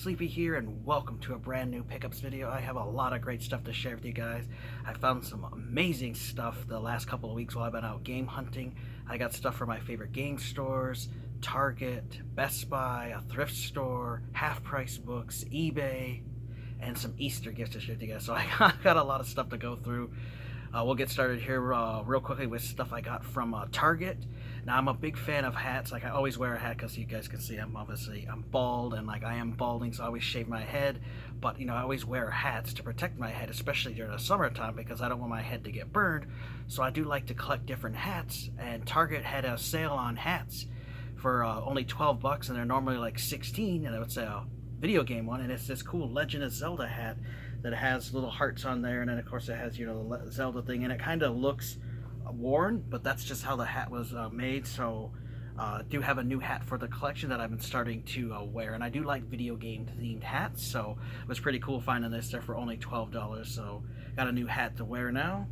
Sleepy here, and welcome to a brand new pickups video. I have a lot of great stuff to share with you guys. I found some amazing stuff the last couple of weeks while I've been out game hunting. I got stuff from my favorite game stores, Target, Best Buy, a thrift store, half-price books, eBay, and some Easter gifts to share with you guys. So I got a lot of stuff to go through. We'll get started here real quickly with stuff I got from Target. Now, I'm a big fan of hats. Like, I always wear a hat because you guys can see I'm bald, and like I am balding, so I always shave my head. But you know, I always wear hats to protect my head, especially during the summertime, because I don't want my head to get burned. So I do like to collect different hats, and Target had a sale on hats for only 12 bucks, and they're normally like 16, and it's a video game one, and it's this cool Legend of Zelda hat that has little hearts on there, and then of course it has, you know, the Zelda thing, and it kind of looks worn, but that's just how the hat was made. So do have a new hat for the collection that I've been starting to wear, and I do like video game themed hats, so it was pretty cool finding this there for only $12. So got a new hat to wear now.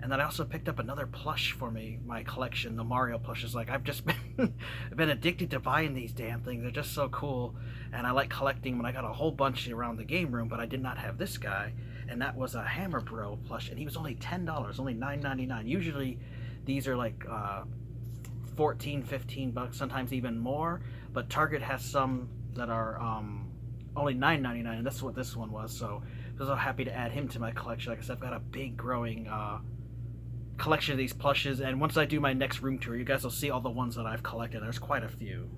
And then I also picked up another plush for my collection, the Mario plushes. Like, I've just been addicted to buying these damn things. They're just so cool, and I like collecting them. I got a whole bunch around the game room, but I did not have this guy, and that was a Hammer Bro plush, and he was only $10, only $9.99. Usually these are like 14, 15 bucks, sometimes even more, but Target has some that are only $9.99, and that's what this one was. So I was so happy to add him to my collection. Like I said, I've got a big growing collection of these plushes, and once I do my next room tour, you guys will see all the ones that I've collected. There's quite a few.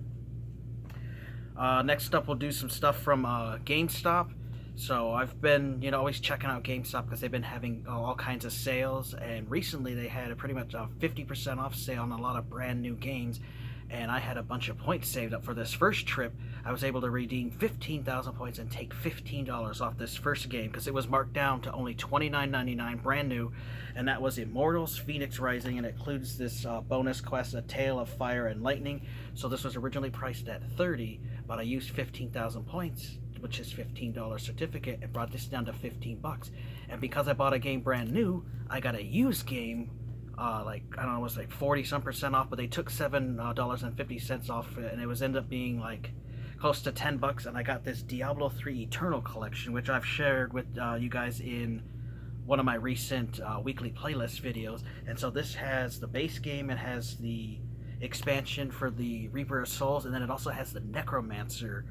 Next up, we'll do some stuff from GameStop. So I've been, you know, always checking out GameStop because they've been having all kinds of sales, and recently they had a pretty much a 50% off sale on a lot of brand new games, and I had a bunch of points saved up for this first trip. I was able to redeem 15,000 points and take $15 off this first game because it was marked down to only $29.99 brand new, and that was Immortals Phoenix Rising, and it includes this bonus quest, A Tale of Fire and Lightning. So this was originally priced at $30, but I used 15,000 points, which is $15 certificate, and brought this down to 15 bucks. And because I bought a game brand new, I got a used game like, I don't know, it was like 40% off, but they took $7.50 off, and it was ended up being like close to 10 bucks. And I got this Diablo 3 Eternal collection, which I've shared with you guys in one of my recent weekly playlist videos. And so this has the base game, it has the expansion for the Reaper of Souls, and then it also has the Necromancer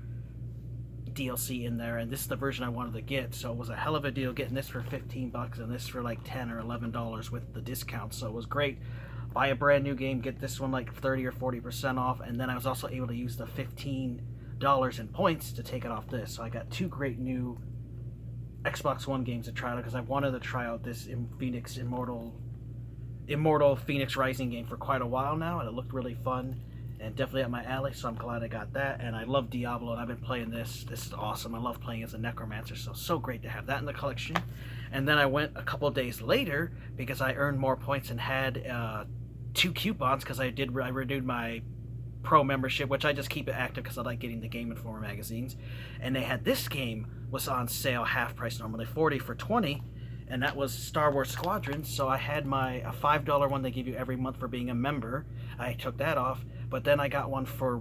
DLC in there, and this is the version I wanted to get. So it was a hell of a deal getting this for 15 bucks and this for like 10 or $11 with the discount. So it was great. Buy a brand new game, get this one like 30 or 40% off, and then I was also able to use the $15 in points to take it off this. So I got two great new Xbox One games to try out because I wanted to try out this Immortal Phoenix Rising game for quite a while now, and it looked really fun and definitely up my alley, so I'm glad I got that. And I love Diablo, and I've been playing this. This is awesome. I love playing as a Necromancer, so great to have that in the collection. And then I went a couple days later because I earned more points and had 2 coupons because I renewed my Pro membership, which I just keep it active because I like getting the Game Informer magazines. And they had this game was on sale half price, normally 40 for 20, and that was Star Wars Squadrons. So I had my a $5 one they give you every month for being a member. I took that off, but then I got one for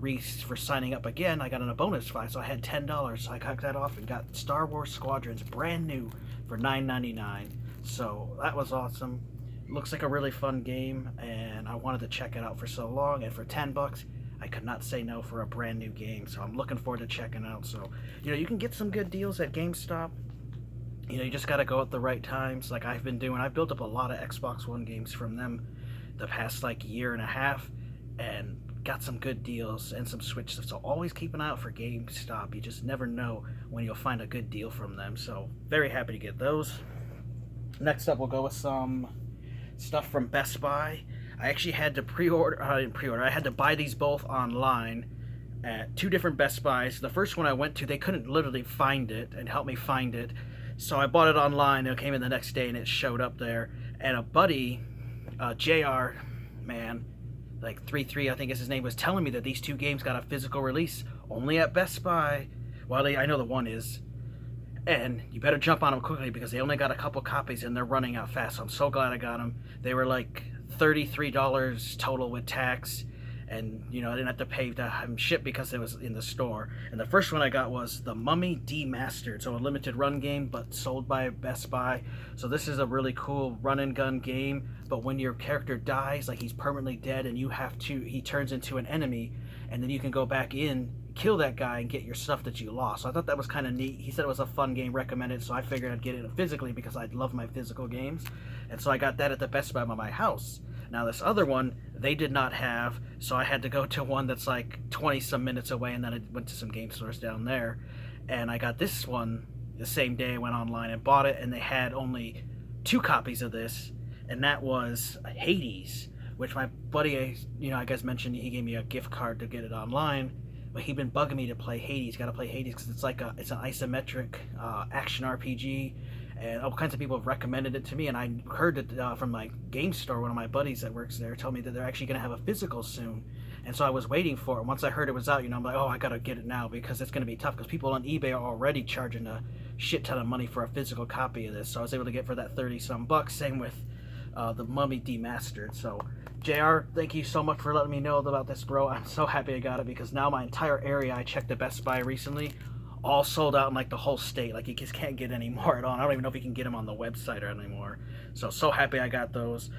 signing up again. I got in a bonus 5, so I had $10. So I cut that off and got Star Wars Squadrons brand new for $9.99. So that was awesome. Looks like a really fun game, and I wanted to check it out for so long, and for 10 bucks, I could not say no for a brand new game. So I'm looking forward to checking out. So, you know, you can get some good deals at GameStop. You know, you just got to go at the right times like I've been doing. I've built up a lot of Xbox One games from them the past like year and a half, and got some good deals and some Switch stuff. So always keep an eye out for GameStop. You just never know when you'll find a good deal from them. So very happy to get those. Next up, we'll go with some stuff from Best Buy. I actually had to I had to buy these both online at 2 different Best Buys. The first one I went to, they couldn't literally find it and help me find it. So I bought it online. It came in the next day and it showed up there. And a buddy, JR, man, like 33, I think is his name, was telling me that these 2 games got a physical release only at Best Buy. Well, I know the one is. And you better jump on them quickly because they only got a couple copies and they're running out fast. So I'm so glad I got them. They were like $33 total with tax. and I didn't have to pay to have them shipped because it was in the store. And the first one I got was the Mummy Demastered, so a limited run game but sold by Best Buy. So this is a really cool run and gun game, but when your character dies, like he's permanently dead, and he turns into an enemy, and then you can go back in, kill that guy, and get your stuff that you lost. So I thought that was kind of neat. He said it was a fun game, recommended, so I figured I'd get it physically because I love my physical games. And so I got that at the Best Buy by my house. Now this other one, they did not have, so I had to go to one that's like 20 some minutes away, and then I went to some game stores down there. And I got this one the same day. I went online and bought it, and they had only 2 copies of this, and that was Hades, which my buddy, I guess mentioned he gave me a gift card to get it online. But he'd been bugging me to play Hades. Got to play Hades because it's an isometric action RPG, and all kinds of people have recommended it to me. And I heard it from my game store. One of my buddies that works there told me that they're actually going to have a physical soon. And so I was waiting for it. Once I heard it was out, I'm like, oh, I got to get it now because it's going to be tough. Because people on eBay are already charging a shit ton of money for a physical copy of this. So I was able to get for that 30-some bucks. Same with the Mummy Demastered. So JR, thank you so much for letting me know about this, bro. I'm so happy I got it because now my entire area, I checked the Best Buy recently, all sold out in like the whole state. Like you just can't get any more at all. I don't even know if you can get them on the website or anymore. So happy I got those.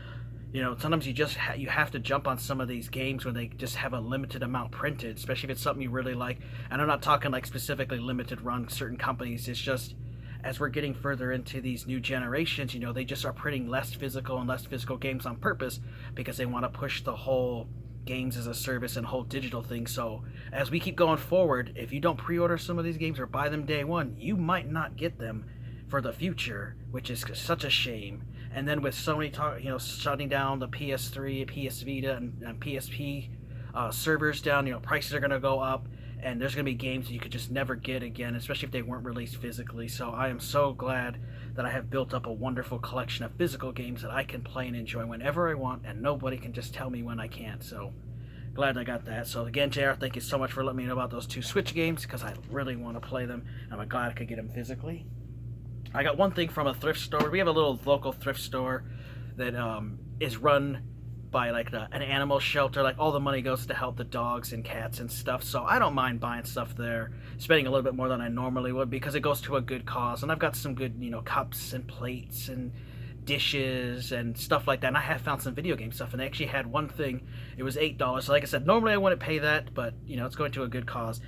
Sometimes you have to jump on some of these games when they just have a limited amount printed, especially if it's something you really like. And I'm not talking like specifically limited run certain companies. It's just as we're getting further into these new generations, they just are printing less physical and less physical games on purpose because they want to push the whole games as a service and whole digital thing. So as we keep going forward, if you don't pre-order some of these games or buy them day one, you might not get them for the future, which is such a shame. And then with Sony shutting down the PS3, PS Vita, and PSP servers down, prices are going to go up. And there's going to be games that you could just never get again, especially if they weren't released physically. So I am so glad that I have built up a wonderful collection of physical games that I can play and enjoy whenever I want, and nobody can just tell me when I can't. So glad I got that. So again, JR, thank you so much for letting me know about those 2 Switch games because I really want to play them. And I'm glad I could get them physically. I got one thing from a thrift store. We have a little local thrift store that is run by like an animal shelter. Like all the money goes to help the dogs and cats and stuff, so I don't mind buying stuff there, spending a little bit more than I normally would because it goes to a good cause. And I've got some good cups and plates and dishes and stuff like that, and I have found some video game stuff, and they actually had one thing. It was $8. So like I said, normally I wouldn't pay that, but it's going to a good cause.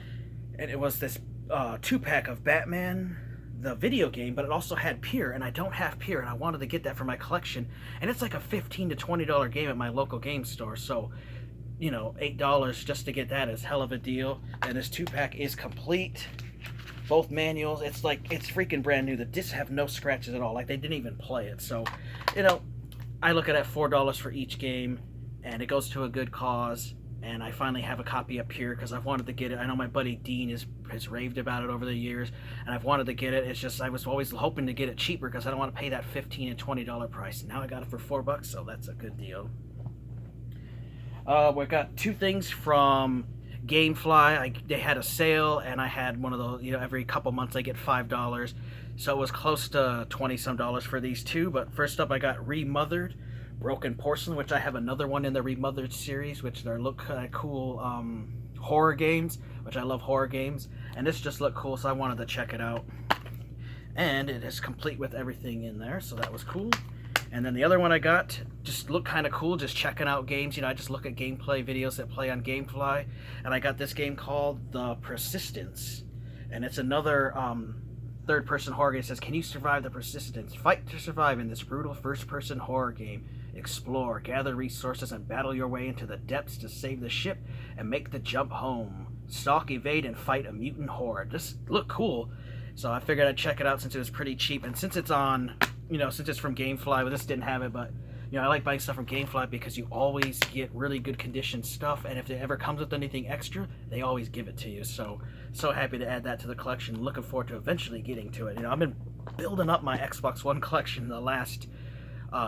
And it was this 2-pack of Batman the video game, but it also had Pier, and I don't have Pier, and I wanted to get that for my collection, and it's like a $15 to $20 game at my local game store. So $8 just to get that is hell of a deal. And this 2-pack is complete, both manuals. It's freaking brand new. The discs have no scratches at all, like they didn't even play it. So I look at it, $4 for each game, and it goes to a good cause. And I finally have a copy up here because I've wanted to get it. I know my buddy Dean has raved about it over the years, and I've wanted to get it. It's just I was always hoping to get it cheaper because I don't want to pay that $15 and $20 price. Now I got it for $4, so that's a good deal. We got 2 things from GameFly. They had a sale, and I had one of those. Every couple months I get $5, so it was close to $20-some for these 2. But first up, I got Remothered Broken Porcelain, which I have another one in the Remothered series, which they look kind of cool horror games, which I love horror games, and this just looked cool, so I wanted to check it out. And it is complete with everything in there, so that was cool. And then the other one I got just looked kind of cool, just checking out games. I just look at gameplay videos that play on GameFly, and I got this game called The Persistence, and it's another third-person horror game. It says, can you survive the Persistence? Fight to survive in this brutal first-person horror game. Explore, gather resources, and battle your way into the depths to save the ship and make the jump home. Stalk, evade, and fight a mutant horde. Just look cool. So I figured I'd check it out since it was pretty cheap. And since it's on, since it's from GameFly, but this didn't have it, but, I like buying stuff from GameFly because you always get really good condition stuff. And if it ever comes with anything extra, they always give it to you. So happy to add that to the collection. Looking forward to eventually getting to it. I've been building up my Xbox One collection the last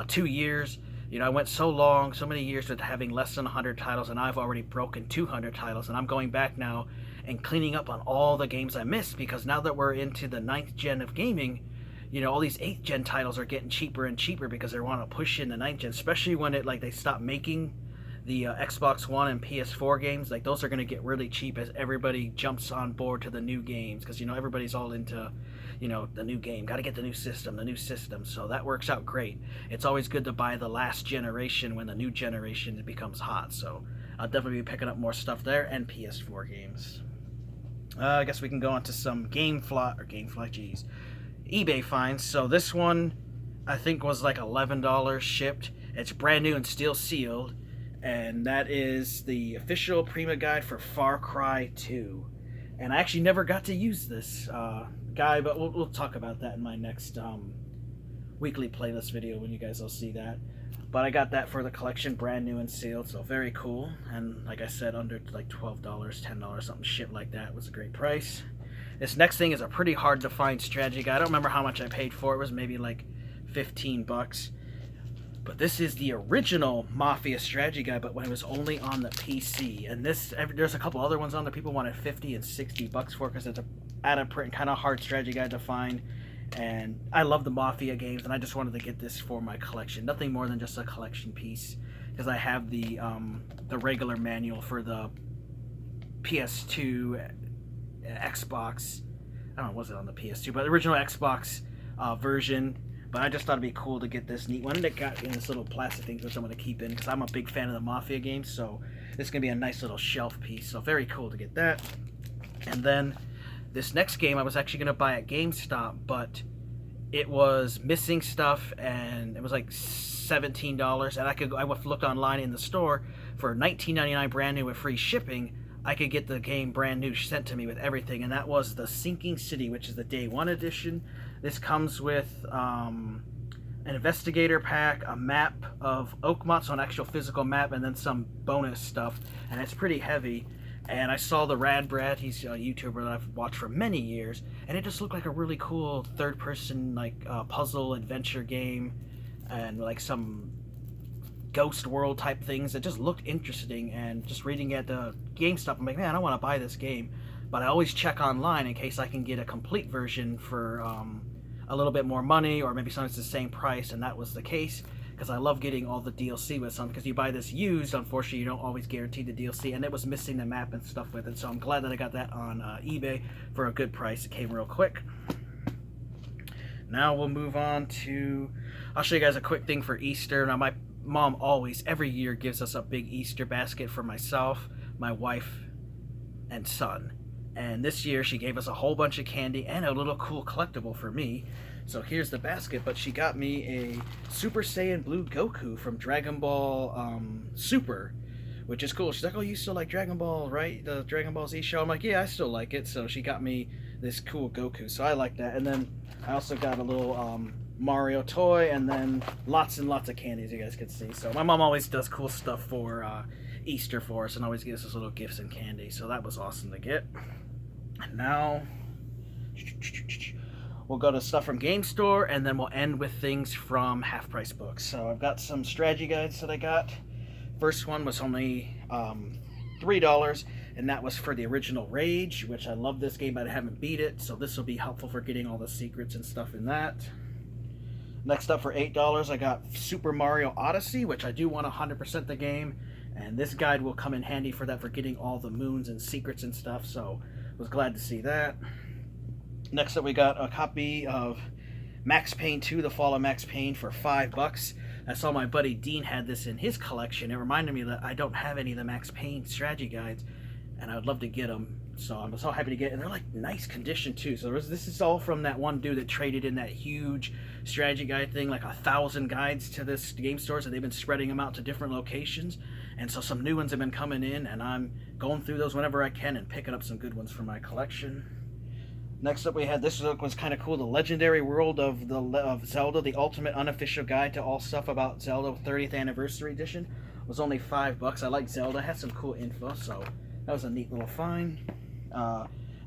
2 years. I went so many years with having less than 100 titles, and I've already broken 200 titles, and I'm going back now and cleaning up on all the games I missed, because now that we're into the 9th gen of gaming, all these 8th gen titles are getting cheaper and cheaper because they want to push in the 9th gen, especially when they stop making the Xbox One and PS4 games, like those are going to get really cheap as everybody jumps on board to the new games, because everybody's all into the new game, got to get the new system, so that works out great. It's always good to buy the last generation when the new generation becomes hot, so I'll definitely be picking up more stuff there, and PS4 games. I guess we can go on to some eBay finds. So this one I think was like $11 shipped. It's brand new and still sealed, and that is the official Prima guide for Far Cry 2. And I actually never got to use this guide, but we'll talk about that in my next weekly playlist video when you guys will see that. But I got that for the collection, brand new and sealed, so very cool. And like I said, under like $12, $10, something shit like that. It was a great price. This next thing is a pretty hard to find strategy guide. I don't remember how much I paid for it. It was maybe like 15 bucks. But this is the original Mafia strategy guide, but when it was only on the PC. And there's a couple other ones on there people wanted 50 and 60 bucks for, because it's a out of print kind of hard strategy guide to find. And I love the Mafia games, and I just wanted to get this for my collection. Nothing more than just a collection piece, because I have the regular manual for the PS2, Xbox. I don't know, was it on the PS2? But the original Xbox version. But I just thought it'd be cool to get this neat one. And it got in this little plastic thing, which I'm going to keep in, because I'm a big fan of the Mafia games. So this is going to be a nice little shelf piece. So very cool to get that. And then this next game I was actually going to buy at GameStop, but it was missing stuff, and it was like $17. And I looked online in the store for $19.99 brand new with free shipping. I could get the game brand new sent to me with everything, and that was the Sinking City, which is the Day 1 edition. This comes with an investigator pack, a map of Oakmont, so an actual physical map, and then some bonus stuff, and it's pretty heavy. And I saw the Rad Brad, he's a YouTuber that I've watched for many years, and it just looked like a really cool third-person puzzle adventure game, and like some ghost world type things. It just looked interesting, and just reading at the GameStop, I'm like, man, I want to buy this game. But I always check online in case I can get a complete version for a little bit more money, or maybe sometimes the same price, and that was the case, because I love getting all the DLC with some, because you buy this used, unfortunately you don't always guarantee the DLC, and it was missing the map and stuff with it, so I'm glad that I got that on eBay for a good price. It came real quick. Now we'll move on to, I'll show you guys a quick thing for Easter. Now my mom always, every year, gives us a big Easter basket for myself, my wife, and son. And this year she gave us a whole bunch of candy and a little cool collectible for me. So here's the basket, but she got me a Super Saiyan Blue Goku from Dragon Ball Super, which is cool. She's like, oh, you still like Dragon Ball, right? The Dragon Ball Z show? I'm like, yeah, I still like it. So she got me this cool Goku, so I like that. And then I also got a little Mario toy, and then lots and lots of candy, as you guys can see. So my mom always does cool stuff for Easter for us, and always gives us little gifts and candy. So that was awesome to get. And now we'll go to stuff from Game Store, and then we'll end with things from Half Price Books. So I've got some strategy guides that I got. First one was only $3, and that was for the original Rage, which I love this game, but I haven't beat it, so this will be helpful for getting all the secrets and stuff in that. Next up, for $8, I got Super Mario Odyssey, which I do want 100% the game, and this guide will come in handy for that, for getting all the moons and secrets and stuff, so was glad to see that. Next up, we got a copy of Max Payne 2, The Fall of Max Payne, for $5. I saw my buddy Dean had this in his collection. It reminded me that I don't have any of the Max Payne strategy guides, and I would love to get them. So I'm so happy to get it. And they're like nice condition too. So this is all from that one dude that traded in that huge strategy guide thing, like 1,000 guides to this game store. So they've been spreading them out to different locations. And so some new ones have been coming in, and I'm going through those whenever I can and picking up some good ones for my collection. Next up, we had, this book was kind of cool, The Legendary World of Zelda, the Ultimate Unofficial Guide to All Stuff About Zelda 30th Anniversary Edition. It was only $5. I like Zelda, had some cool info, so that was a neat little find.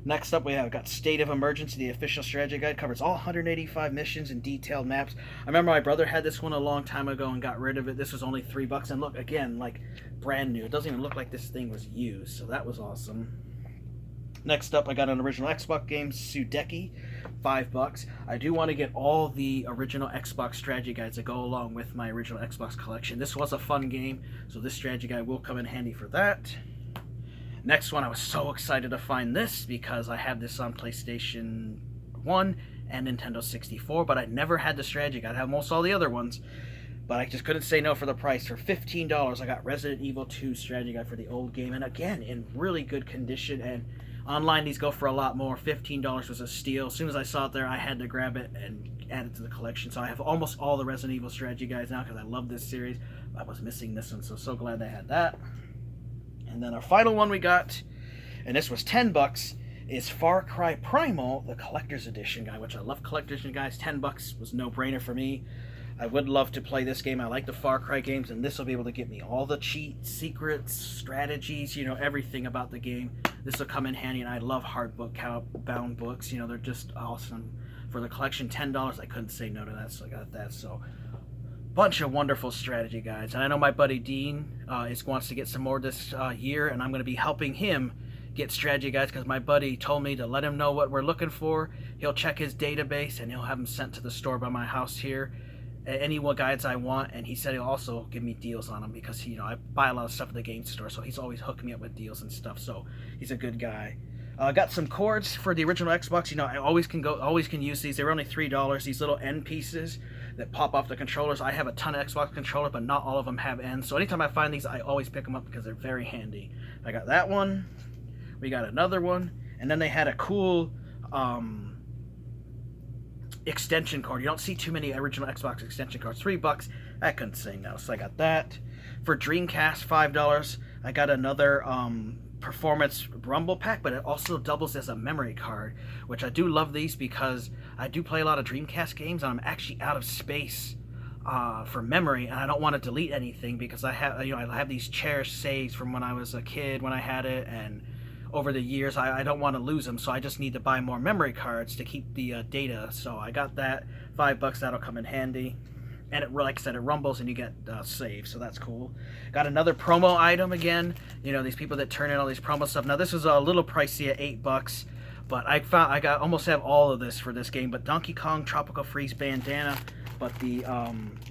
Next up, we have got State of Emergency, the official strategy guide. Covers all 185 missions and detailed maps. I remember my brother had this one a long time ago and got rid of it. This was only $3, and look, again, like brand new. It doesn't even look like this thing was used, so that was awesome. Next up, I got an original Xbox game, Sudeki. $5. I do want to get all the original Xbox strategy guides that go along with my original Xbox collection. This was a fun game, so this strategy guide will come in handy for that. Next one, I was so excited to find this because I have this on PlayStation 1 and Nintendo 64, but I never had the strategy guide. I have most all the other ones, but I just couldn't say no for the price. For $15, I got Resident Evil 2 strategy guide for the old game, and again, in really good condition, and online these go for a lot more. $15 was a steal. As soon as I saw it there, I had to grab it and add it to the collection. So I have almost all the Resident Evil strategy guides now because I love this series. I was missing this one, so glad they had that. And then our final one we got, and this was $10, is Far Cry Primal, the Collector's Edition guide, which I love Collector's Edition guys. $10 was no brainer for me. I would love to play this game. I like the Far Cry games, and this will be able to get me all the cheats, secrets, strategies, you know, everything about the game. This will come in handy, and I love hardbound books. You know, they're just awesome. For the collection, $10, I couldn't say no to that, so I got that. So bunch of wonderful strategy guides, and I know my buddy Dean wants to get some more this year, and I'm going to be helping him get strategy guides because my buddy told me to let him know what we're looking for. He'll check his database and he'll have them sent to the store by my house here, any guides I want, and he said he'll also give me deals on them because you know I buy a lot of stuff at the game store, so he's always hooking me up with deals and stuff. So he's a good guy. Got some cords for the original Xbox. You know, I always can use these. They were only $3. These little end pieces that pop off the controllers. I have a ton of Xbox controllers, but not all of them have ends. So anytime I find these, I always pick them up because they're very handy. I got that one. We got another one, and then they had a cool extension cord. You don't see too many original Xbox extension cords. $3. I couldn't say no, so I got that. For Dreamcast, $5. I got another performance rumble pack, but it also doubles as a memory card, which I do love these because I do play a lot of Dreamcast games and I'm actually out of space for memory, and I don't want to delete anything because I have these cherished saves from when I was a kid when I had it, and over the years I don't want to lose them, so I just need to buy more memory cards to keep the data. So I got that. $5. That'll come in handy. And it, like I said, it rumbles and you get saves, so that's cool. Got another promo item again. You know, these people that turn in all these promo stuff. Now this is a little pricey at $8, but I almost have all of this for this game. But Donkey Kong Tropical Freeze bandana, but the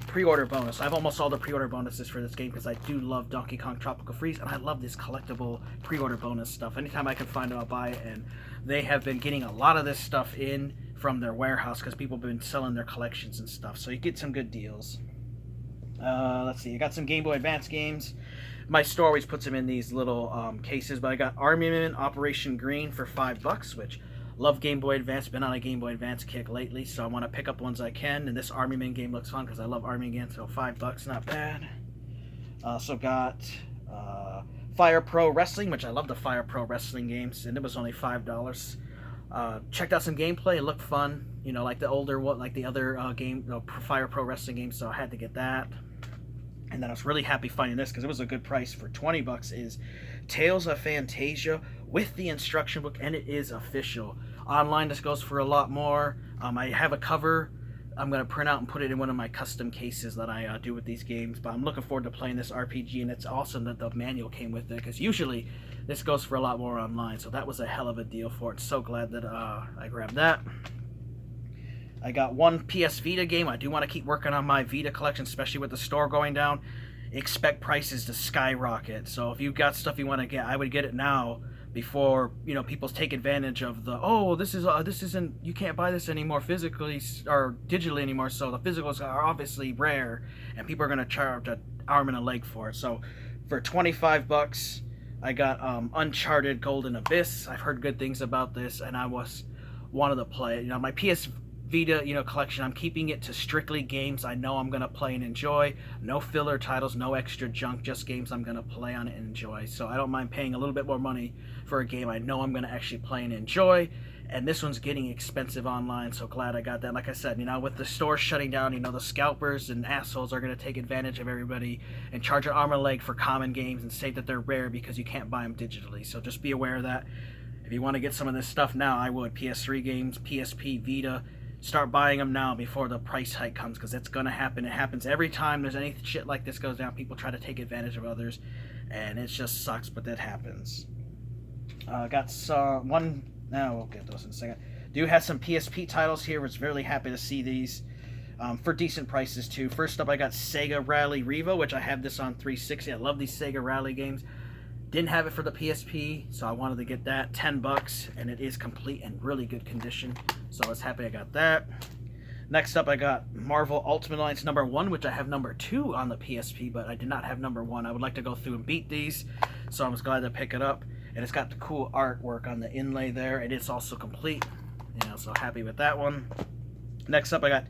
pre-order bonus. I have almost all the pre-order bonuses for this game because I do love Donkey Kong Tropical Freeze, and I love this collectible pre-order bonus stuff. Anytime I can find it, I'll buy it, and they have been getting a lot of this stuff in from their warehouse because people have been selling their collections and stuff, so you get some good deals. Let's see, I got some Game Boy Advance games. My store always puts them in these little cases, but I got Army Men Operation Green for $5, which love Game Boy Advance, been on a Game Boy Advance kick lately, so I want to pick up ones I can, and this Army Men game looks fun because I love Army Men, so $5, not bad. Also got Fire Pro Wrestling, which I love the Fire Pro Wrestling games, and it was only $5. Checked out some gameplay. It looked fun, you know, like the older one, like the other Fire Pro Wrestling game, so I had to get that. And then I was really happy finding this because it was a good price for $20. Is Tales of Phantasia with the instruction book, and it is official. Online this goes for a lot more. I have a cover I'm going to print out and put it in one of my custom cases that I do with these games, but I'm looking forward to playing this RPG, and it's awesome that the manual came with it because usually this goes for a lot more online, so that was a hell of a deal for it. So glad that I grabbed that. I got one PS Vita game. I do want to keep working on my Vita collection, especially with the store going down. Expect prices to skyrocket, so if you've got stuff you want to get, I would get it now before, you know, people take advantage of the, oh, this isn't, you can't buy this anymore physically or digitally anymore, so the physicals are obviously rare and people are going to charge an arm and a leg for it. So for $25 I got Uncharted Golden Abyss. I've heard good things about this and I wanted to play it. You know, my PS Vita, you know, collection, I'm keeping it to strictly games I know I'm going to play and enjoy. No filler titles, no extra junk, just games I'm going to play on and enjoy. So I don't mind paying a little bit more money for a game I know I'm going to actually play and enjoy. And this one's getting expensive online, so glad I got that. Like I said, you know, with the store shutting down, you know, the scalpers and assholes are going to take advantage of everybody and charge an arm and a leg for common games and say that they're rare because you can't buy them digitally. So just be aware of that. If you want to get some of this stuff now, I would. PS3 games, PSP, Vita. Start buying them now before the price hike comes, because it's going to happen. It happens every time there's any shit like this goes down. People try to take advantage of others, and it just sucks, but that happens. Got some, we'll get those in a second. Do have some PSP titles here. Was really happy to see these for decent prices too. First up, I got Sega Rally Revo, which I have this on 360. I love these Sega Rally games. Didn't have it for the PSP, so I wanted to get that. $10, and it is complete and really good condition. So I was happy I got that. Next up, I got Marvel Ultimate Alliance number 1, which I have number 2 on the PSP, but I did not have number 1. I would like to go through and beat these, so I was glad to pick it up. And it's got the cool artwork on the inlay there, and it's also complete. So happy with that one. Next up, I got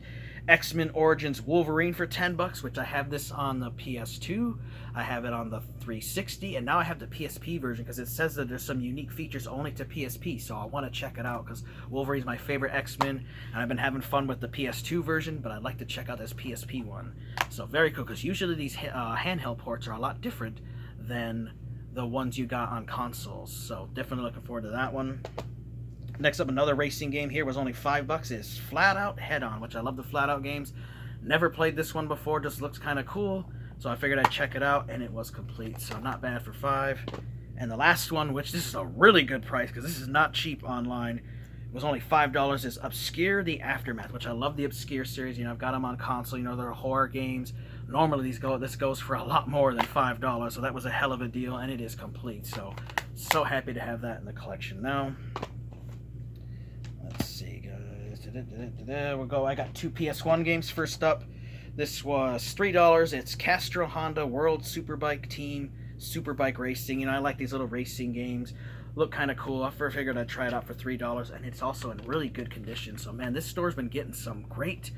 X-Men Origins Wolverine for $10, which I have this on the PS2. I have it on the 360, and now I have the PSP version because it says that there's some unique features only to PSP, so I want to check it out because Wolverine's my favorite X-Men, and I've been having fun with the PS2 version, but I'd like to check out this PSP one. So very cool, because usually these handheld ports are a lot different than the ones you got on consoles, so definitely looking forward to that one. Next up, another racing game here was only $5. Is Flat Out Head On, which I love the Flat Out games. Never played this one before, just looks kind of cool. So I figured I'd check it out, and it was complete. So not bad for $5. And the last one, which this is a really good price because this is not cheap online, it was only $5, is Obscure the Aftermath, which I love the Obscure series. I've got them on console. They're horror games. Normally this goes for a lot more than $5, so that was a hell of a deal, and it is complete. So happy to have that in the collection now. Let's see, guys. There we go. I got 2 PS1 games. First up, this was $3. It's Castro Honda World Superbike Team Superbike Racing. I like these little racing games. Look kind of cool. I first figured I'd try it out for $3, and it's also in really good condition. So, man, this store's been getting some great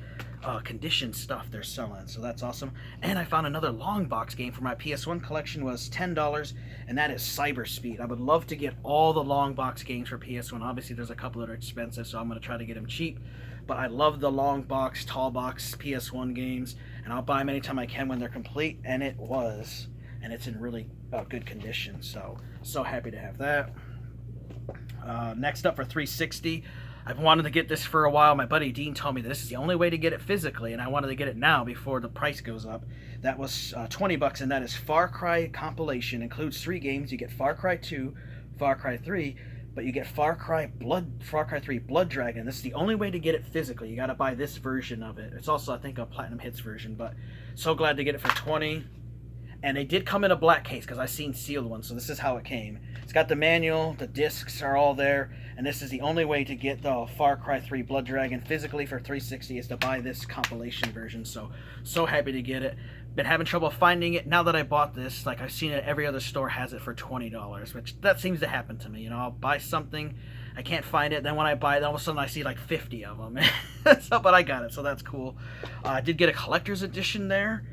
condition stuff they're selling. So that's awesome. And I found another long box game for my PS1 collection was $10, and that is Cyber Speed. I would love to get all the long box games for PS1. Obviously, there's a couple that are expensive, so I'm going to try to get them cheap. But I love the long box, tall box PS1 games, and I'll buy them anytime I can when they're complete, and it was. And it's in really good condition, so happy to have that. Next up for 360, I've wanted to get this for a while. My buddy Dean told me this is the only way to get it physically, and I wanted to get it now before the price goes up. That was $20, and that is Far Cry Compilation. Includes 3 games. You get Far Cry 2, Far Cry 3, but you get Far Cry 3 Blood Dragon. This is the only way to get it physically. You got to buy this version of it. It's also, I think, a Platinum Hits version, but so glad to get it for $20. And they did come in a black case because I seen sealed ones, so this is how it came. It's got the manual, the discs are all there, and this is the only way to get the Far Cry 3 Blood Dragon physically for 360 is to buy this compilation version. So happy to get it. Been having trouble finding it. Now that I bought this, like I've seen it, every other store has it for $20, which that seems to happen to me. I'll buy something, I can't find it, then when I buy it, all of a sudden I see like 50 of them. But I got it, so that's cool. I did get a collector's edition there.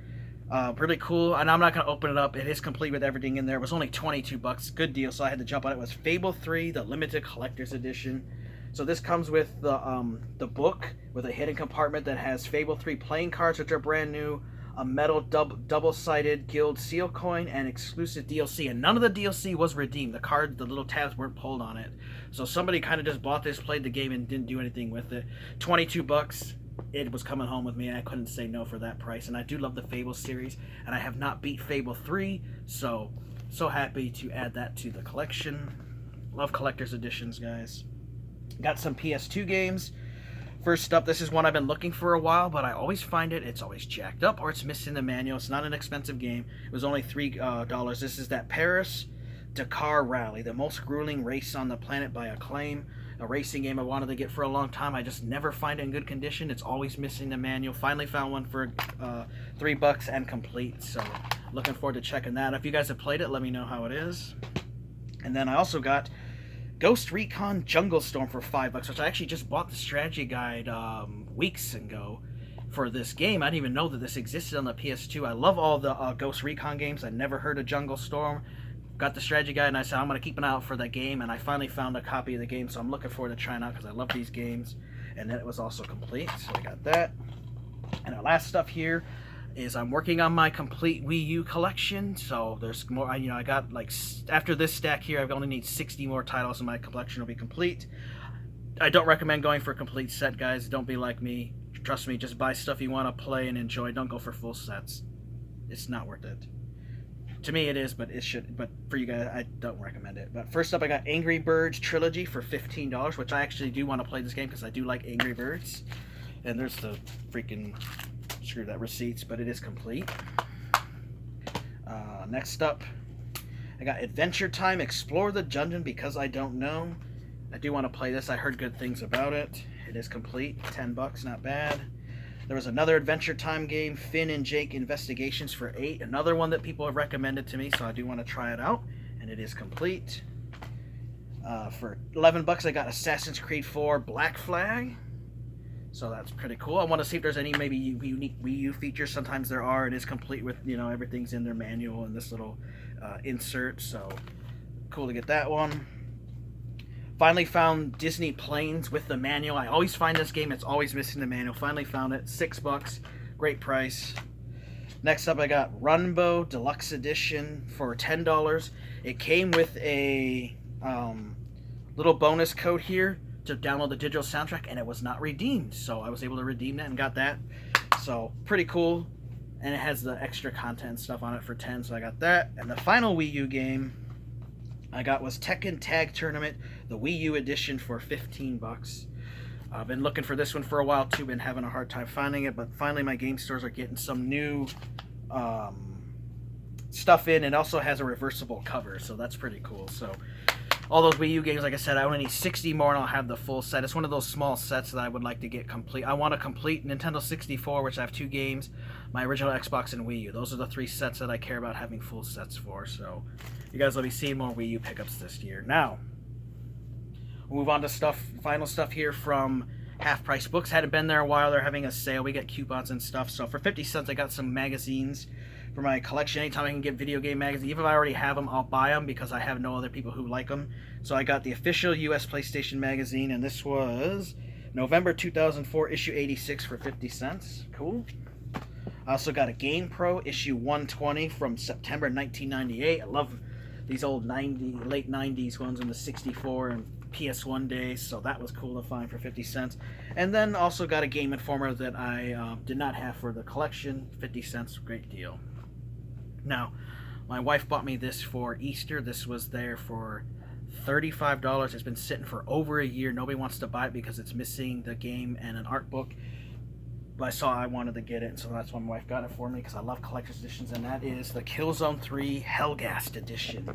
Really cool, and I'm not going to open it up. It is complete with everything in there. It was only $22. Good deal, so I had to jump on it. It was Fable 3, the limited collector's edition. So this comes with the book with a hidden compartment that has Fable 3 playing cards, which are brand new, a metal double-sided guild seal coin, and exclusive DLC. And none of the DLC was redeemed. The cards, the little tabs weren't pulled on it. So somebody kind of just bought this, played the game, and didn't do anything with it. $22. It was coming home with me, and I couldn't say no for that price. And I do love the Fable series, and I have not beat Fable 3, so happy to add that to the collection. Love collector's editions, guys. Got some PS2 games. First up, this is one I've been looking for a while, but I always find it's always jacked up or it's missing the manual. It's not an expensive game. It was only $3. This is that Paris-Dakar Rally, the most grueling race on the planet by Acclaim. A racing game I wanted to get for a long time. I just never find it in good condition. It's always missing the manual. Finally found one for $3 and complete. So looking forward to checking that. If you guys have played it, let me know how it is. And then I also got Ghost Recon Jungle Storm for $5, which I actually just bought the strategy guide weeks ago for this game. I didn't even know that this existed on the PS2. I love all the Ghost Recon games. I never heard of Jungle Storm. Got the strategy guide, and I said I'm going to keep an eye out for that game, and I finally found a copy of the game, so I'm looking forward to trying out because I love these games. And then it was also complete, so I got that. And our last stuff here is I'm working on my complete Wii U collection, so there's more. I got like after this stack here, I only need 60 more titles, and my collection will be complete. I don't recommend going for a complete set, guys. Don't be like me. Trust me, just buy stuff you want to play and enjoy. Don't go for full sets. It's not worth it. To me, it is, but it should. But for you guys, I don't recommend it. But first up, I got Angry Birds Trilogy for $15, which I actually do want to play this game because I do like Angry Birds. And there's the freaking screw that receipts, but it is complete. Next up, I got Adventure Time Explore the Dungeon because I don't know. I do want to play this. I heard good things about it. It is complete. $10, not bad. There was another Adventure Time game, Finn and Jake Investigations for $8. Another one that people have recommended to me, so I do want to try it out. And it is complete. For $11, I got Assassin's Creed 4 Black Flag. So that's pretty cool. I want to see if there's any maybe unique Wii U features. Sometimes there are. It is complete with, you know, everything's in their manual and this little insert. So cool to get that one. Finally found Disney Planes with the manual. I always find this game, it's always missing the manual. Finally found it. $6. Great price. Next up, I got Runbow Deluxe Edition for $10. It came with a little bonus code here to download the digital soundtrack, and it was not redeemed, so I was able to redeem that and got that. So pretty cool, and it has the extra content stuff on it for $10, so I got that. And the final Wii U game I got was Tekken Tag Tournament, the Wii U edition, for $15. I've been looking for this one for a while too, been having a hard time finding it, but finally my game stores are getting some new stuff in. It also has a reversible cover, so that's pretty cool. So all those Wii U games, like I said, I only need 60 more and I'll have the full set. It's one of those small sets that I would like to get complete. I want a complete Nintendo 64, which I have 2 games, my original Xbox, and Wii U. Those are the 3 sets that I care about having full sets for. So you guys will be seeing more Wii U pickups this year. Now, we'll move on to final stuff here from Half Price Books. Hadn't been there a while. They're having a sale. We get coupons and stuff. So for 50 cents, I got some magazines for my collection. Anytime I can get video game magazines, even if I already have them, I'll buy them because I have no other people who like them. So I got the official US PlayStation magazine, and this was November 2004, issue 86 for 50 cents. Cool. I also got a Game Pro, issue 120 from September 1998. I love these old late 90s ones in the 64 and PS1 days, so that was cool to find for 50 cents. And then also got a Game Informer that I did not have for the collection. 50 cents, great deal. Now, my wife bought me this for Easter. This was there for $35. It's been sitting for over a year. Nobody wants to buy it because it's missing the game and an art book. But I saw I wanted to get it, so that's why my wife got it for me, because I love collector's editions, and that is the Killzone 3 Hellgast edition.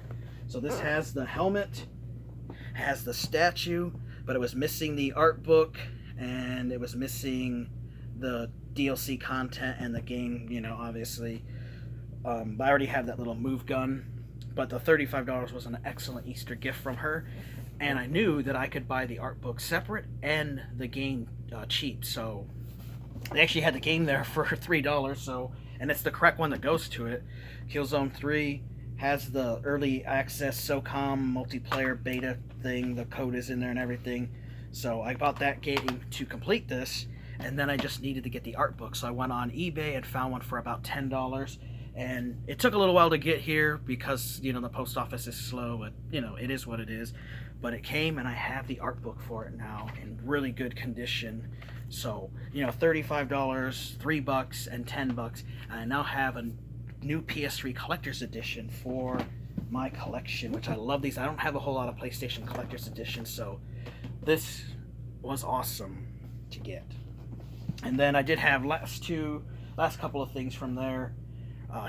So this has the helmet, has the statue, but it was missing the art book, and it was missing the DLC content and the game, you know, obviously. I already have that little move gun, but the $35 was an excellent Easter gift from her, and I knew that I could buy the art book separate and the game cheap, so they actually had the game there for $3, so, and it's the correct one that goes to it. Killzone 3 has the early access SOCOM multiplayer beta thing, the code is in there and everything, so I bought that game to complete this, and then I just needed to get the art book, so I went on eBay and found one for about $10. And it took a little while to get here because, you know, the post office is slow, but, you know, it is what it is. But it came, and I have the art book for it now in really good condition. So, you know, $35, $3, and $10. And I now have a new PS3 Collector's Edition for my collection, which I love these. I don't have a whole lot of PlayStation Collector's Editions, so this was awesome to get. And then I did have last couple of things from there.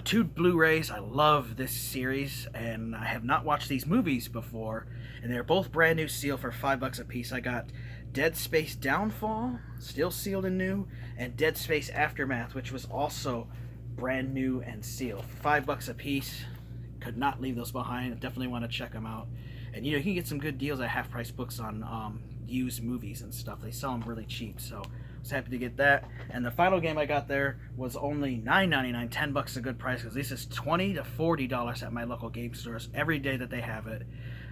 2 Blu-rays. I love this series, and I have not watched these movies before, and they're both brand new sealed for $5 a piece. I got Dead Space Downfall, still sealed and new, and Dead Space Aftermath, which was also brand new and sealed. $5 a piece. Could not leave those behind. I definitely want to check them out. And you know, you can get some good deals at Half Price Books on used movies and stuff. They sell them really cheap, so I was happy to get that. And the final game I got there was only $9.99, $10 a good price, because this is $20 to $40 at my local game stores every day that they have it.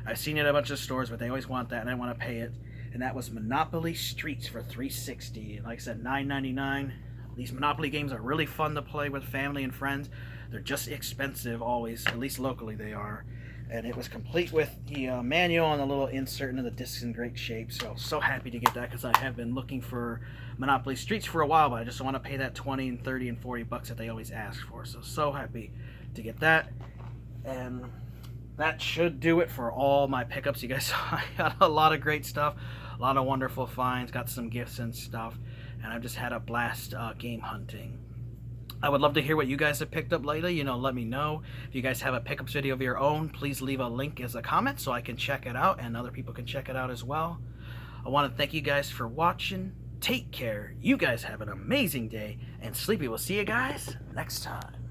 I've seen it at a bunch of stores, but they always want that, and I want to pay it. And that was Monopoly Streets for $3.60. Like I said, $9.99. These Monopoly games are really fun to play with family and friends. They're just expensive always, at least locally they are. And it was complete with the manual and a little insert into the discs in great shape. So happy to get that, because I have been looking for Monopoly Streets for a while, but I just want to pay that $20 and $30 and $40 that they always ask for. So happy to get that. And that should do it for all my pickups. You guys saw I got a lot of great stuff, a lot of wonderful finds, got some gifts and stuff, and I've just had a blast game hunting. I would love to hear what you guys have picked up lately. Let me know. If you guys have a pickups video of your own, please leave a link as a comment so I can check it out and other people can check it out as well. I want to thank you guys for watching. Take care. You guys have an amazing day, and Sleepy will see you guys next time.